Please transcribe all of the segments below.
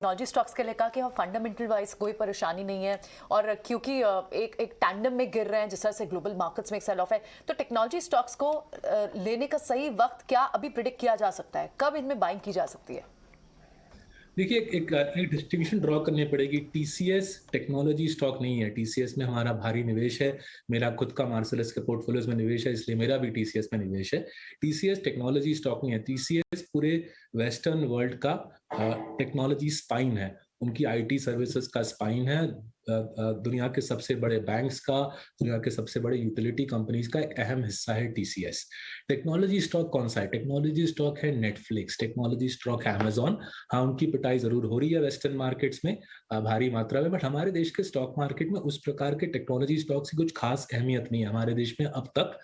Technology stocks के लिए कहा कि हाँ फंडामेंटल वाइज कोई परेशानी नहीं है और क्योंकि एक टैंडम में गिर रहे हैं जिस तरह से ग्लोबल मार्केट्स में एक सेल ऑफ है, तो टेक्नोलॉजी स्टॉक्स को लेने का सही वक्त क्या अभी प्रिडिक्ट किया जा सकता है, कब इनमें बाइंग की जा सकती है? देखिए एक डिस्टिंक्शन ड्रॉ करनी पड़ेगी। टीसीएस टेक्नोलॉजी स्टॉक नहीं है। टीसीएस में हमारा भारी निवेश है। मेरा खुद का मार्सेलस के पोर्टफोलियोज में निवेश है, इसलिए मेरा भी टीसीएस में निवेश है। टीसीएस टेक्नोलॉजी स्टॉक नहीं है। टीसीएस पूरे वेस्टर्न वर्ल्ड का टेक्नोलॉजी स्पाइन है। उनकी आईटी सर्विसेज का स्पाइन है। दुनिया के सबसे बड़े बैंक्स का, दुनिया के सबसे बड़े यूटिलिटी कंपनीज का एक अहम हिस्सा है टीसीएस। टेक्नोलॉजी स्टॉक कौन सा है? टेक्नोलॉजी स्टॉक है नेटफ्लिक्स, टेक्नोलॉजी स्टॉक है अमेजॉन। हाँ, उनकी पिटाई जरूर हो रही है वेस्टर्न मार्केट्स में भारी मात्रा में, बट हमारे देश के स्टॉक मार्केट में उस प्रकार के टेक्नोलॉजी स्टॉक की कुछ खास अहमियत नहीं है। हमारे देश में अब तक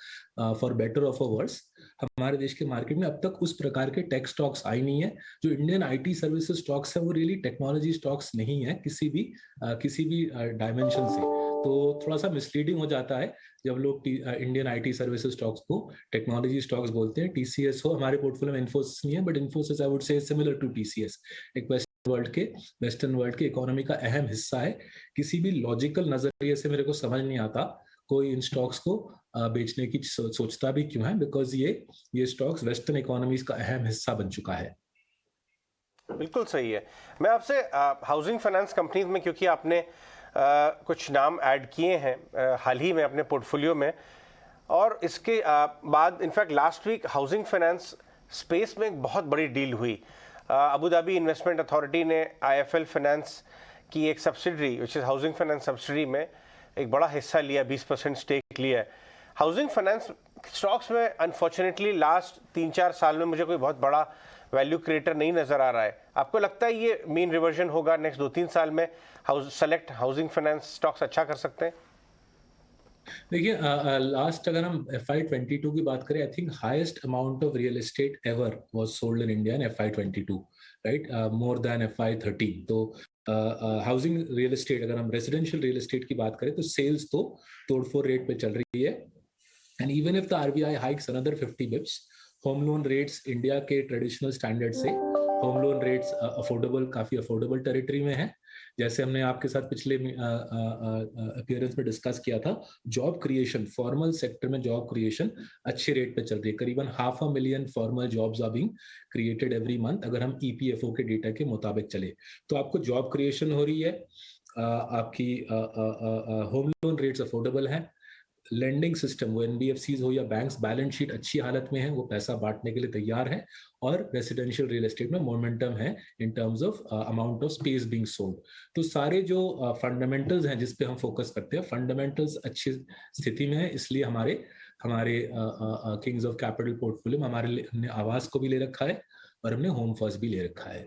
फॉर बेटर और फॉर वर्स हमारे देश के मार्केट में अब तक उस प्रकार के टेक स्टॉक्स आई नहीं है। जो इंडियन आईटी सर्विसेज स्टॉक्स है वो रियली टेक्नोलॉजी स्टॉक्स नहीं है किसी भी डायमेंशन से। तो थोड़ा सा मिसलीडिंग हो जाता है जब लोग इंडियन आईटी सर्विसेज स्टॉक्स को टेक्नोलॉजी स्टॉक्स बोलते हैं। टीसीएस हो, हमारे पोर्टफोलियो में इन्फोसिस नहीं है, but Infosys I would say similar to TCS, एक वेस्टर्न वर्ल्ड के इकोनॉमी का अहम हिस्सा है। किसी भी लॉजिकल नजरिए से मेरे को समझ नहीं आता कोई इन स्टॉक्स को बेचने की सोचता भी क्यों है, बिकॉज ये स्टॉक्स वेस्टर्न इकोनॉमीज का अहम हिस्सा बन चुका है। बिल्कुल सही है। मैं आपसे हाउसिंग फाइनेंस कंपनीज में, क्योंकि आपने कुछ नाम ऐड किए हैं हाल ही में अपने पोर्टफोलियो में, और इसके बाद in fact last week housing finance space में एक बहुत बड़ी डील हुई। अबू धाबी इन्वेस्टमेंट अथॉरिटी ने आईएफएल फाइनेंस की एक subsidiary which is housing finance subsidiary में एक बड़ा हिस्सा लिया, 20% स्टेक लिया है। हाउसिंग फाइनेंस स्टॉक्स में अनफॉर्चुनेटली लास्ट 3-4 साल में मुझे कोई बहुत बड़ा वैल्यू क्रिएटर नहीं नजर आ रहा है। आपको लगता है ये मीन रिवर्जन होगा नेक्स्ट 2-3 साल में? सेलेक्ट हाउसिंग फाइनेंस स्टॉक्स अच्छा कर सकते हैं? देखिए, लास्ट अगर हम FY22 की बात करें, I think highest amount of real estate ever was sold in India in FY22, right, more than FY13। तो हाउसिंग रियल एस्टेट, अगर हम रेजिडेंशियल रियल एस्टेट की बात करें तो सेल्स तो तोड़फोड़ रेट पे चल रही है। And even if the RBI hikes another 50 Bips, home loan rates India के ट्रेडिशनल स्टैंडर्ड से होम लोन रेट्स काफी अफोर्डेबल टेरिटरी में है। जैसे हमने आपके साथ पिछले अपीयरेंस में डिस्कस किया था, जॉब क्रिएशन, फॉर्मल सेक्टर में जॉब क्रिएशन अच्छे रेट पे चल रही है। करीबन 500,000 formal jobs are being created every month, अगर हम ईपीएफओ के डेटा के मुताबिक चले तो आपको जॉब क्रिएशन हो रही है, आपकी होम लोन रेट्स अफोर्डेबल है, लेंडिंग सिस्टम, वो एनबीएफसीज हो या बैंक्स, बैलेंस शीट अच्छी हालत में है, वो पैसा बांटने के लिए तैयार है, और रेसिडेंशियल रियल एस्टेट में मोमेंटम है in terms of amount of space being sold. तो सारे जो फंडामेंटल्स हैं जिस पे हम फोकस करते हैं, फंडामेंटल्स अच्छी स्थिति में है। इसलिए हमारे हमारे किंग्स ऑफ कैपिटल पोर्टफोलियो में हमने आवास को भी ले रखा है और हमने होम फर्स्ट भी ले रखा है।